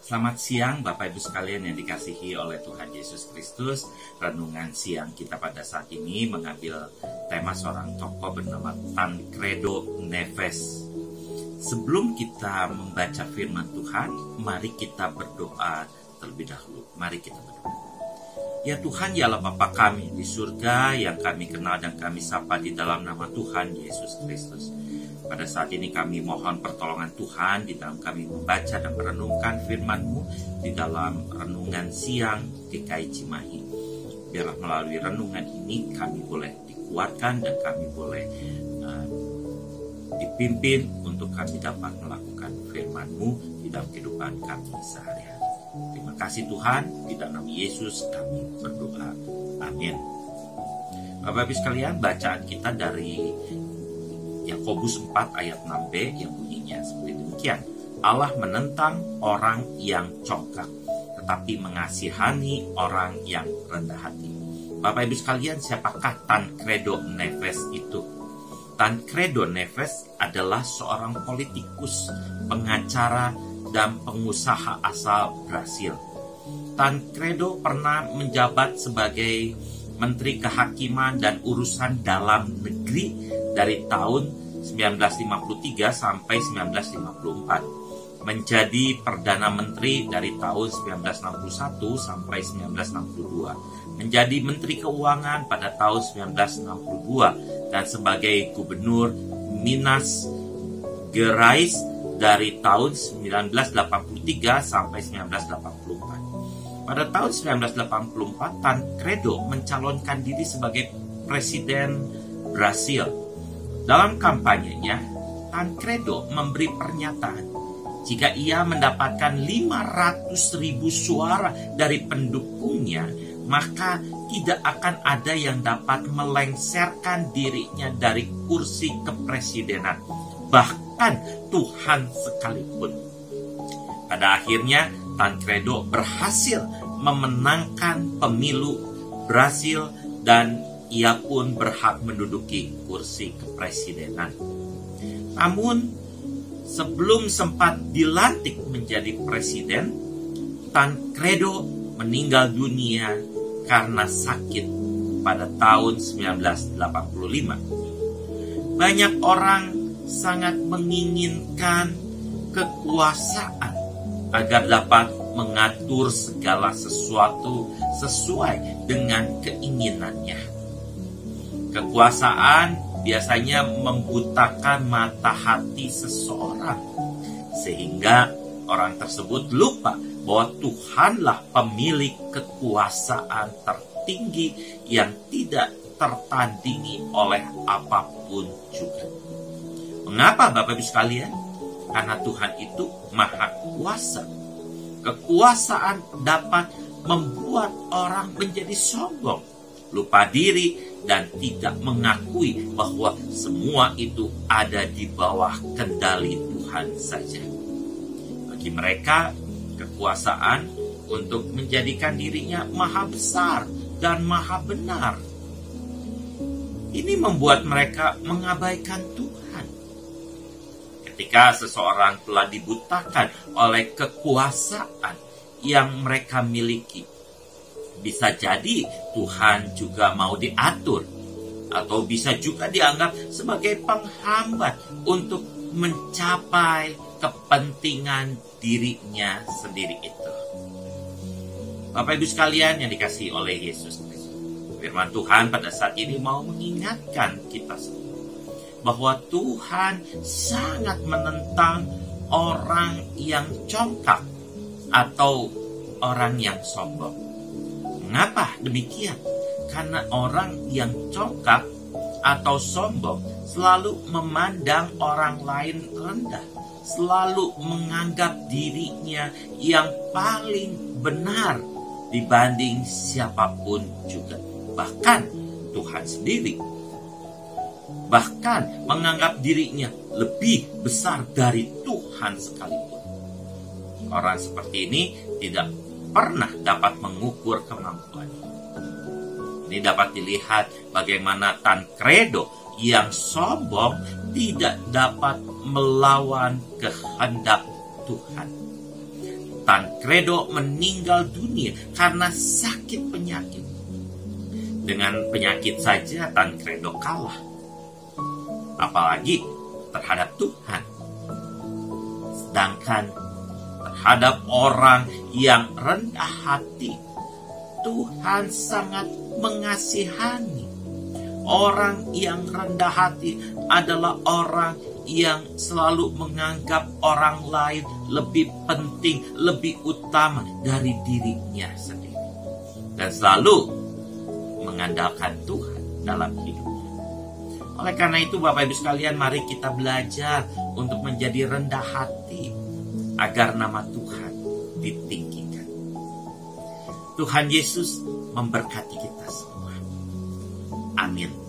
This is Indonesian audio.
Selamat siang Bapak Ibu sekalian yang dikasihi oleh Tuhan Yesus Kristus. Renungan siang kita pada saat ini mengambil tema seorang tokoh bernama Tancredo Neves. Sebelum kita membaca firman Tuhan, mari kita berdoa terlebih dahulu. Mari kita berdoa. Ya Tuhan, ya Allah Bapa kami di surga yang kami kenal dan kami sapa di dalam nama Tuhan Yesus Kristus. Pada saat ini kami mohon pertolongan Tuhan di dalam kami membaca dan merenungkan firman-Mu di dalam renungan siang GKI Cimahi. Biarlah melalui renungan ini kami boleh dikuatkan dan kami boleh dipimpin untuk kami dapat melakukan firman-Mu di dalam kehidupan kami sehari-hari. Terima kasih Tuhan, di dalam nama Yesus kami berdoa. Amin. Bapak Ibu sekalian, bacaan kita dari Yakobus 4 ayat 6b yang bunyinya seperti demikian. Allah menentang orang yang congkak, tetapi mengasihani orang yang rendah hati. Bapak Ibu sekalian, siapakah Tancredo Neves itu? Tancredo Neves adalah seorang politikus, pengacara, dan pengusaha asal Brasil. Tancredo pernah menjabat sebagai Menteri Kehakiman dan Urusan Dalam Negeri dari tahun 1953 sampai 1954. Menjadi Perdana Menteri dari tahun 1961 sampai 1962. Menjadi Menteri Keuangan pada tahun 1962 dan sebagai Gubernur Minas Gerais dari tahun 1983 sampai 1984. Pada tahun 1984, Tancredo mencalonkan diri sebagai Presiden Brasil. Dalam kampanyenya, Tancredo memberi pernyataan jika ia mendapatkan 500.000 suara dari pendukungnya, maka tidak akan ada yang dapat melengsarkan dirinya dari kursi kepresidenan, bahkan Tuhan sekalipun. Pada akhirnya, Tancredo berhasil memenangkan pemilu Brasil dan ia pun berhak menduduki kursi kepresidenan. Namun, sebelum sempat dilantik menjadi presiden, Tancredo meninggal dunia karena sakit pada tahun 1985. Banyak orang sangat menginginkan kekuasaan agar dapat mengatur segala sesuatu sesuai dengan keinginannya. Kekuasaan biasanya membutakan mata hati seseorang, sehingga orang tersebut lupa bahwa Tuhanlah pemilik kekuasaan tertinggi yang tidak tertandingi oleh apapun juga. Mengapa Bapak Ibu sekalian? Karena Tuhan itu maha kuasa. Kekuasaan dapat membuat orang menjadi sombong, lupa diri, dan tidak mengakui bahwa semua itu ada di bawah kendali Tuhan saja. Bagi mereka, kekuasaan untuk menjadikan dirinya maha besar dan maha benar. Ini membuat mereka mengabaikan Tuhan. Ketika seseorang telah dibutakan oleh kekuasaan yang mereka miliki, bisa jadi Tuhan juga mau diatur, atau bisa juga dianggap sebagai penghambat untuk mencapai kepentingan dirinya sendiri itu. Bapak Ibu sekalian yang dikasihi oleh Yesus Kristus, firman Tuhan pada saat ini mau mengingatkan kita semua bahwa Tuhan sangat menentang orang yang congkak atau orang yang sombong. Mengapa demikian? Karena orang yang congkak atau sombong selalu memandang orang lain rendah, selalu menganggap dirinya yang paling benar dibanding siapapun juga. Bahkan Tuhan sendiri bahkan menganggap dirinya lebih besar dari Tuhan sekalipun. Orang seperti ini tidak pernah dapat mengukur kemampuannya. Ini dapat dilihat bagaimana Tancredo yang sombong tidak dapat melawan kehendak Tuhan. Tancredo meninggal dunia karena sakit penyakit. Dengan penyakit saja Tancredo kalah, apalagi terhadap Tuhan. Sedangkan terhadap orang yang rendah hati, Tuhan sangat mengasihani. Orang yang rendah hati adalah orang yang selalu menganggap orang lain lebih penting, lebih utama dari dirinya sendiri. Dan selalu mengandalkan Tuhan dalam hidupnya. Oleh karena itu Bapak Ibu sekalian, mari kita belajar untuk menjadi rendah hati agar nama Tuhan ditinggikan. Tuhan Yesus memberkati kita semua. Amin.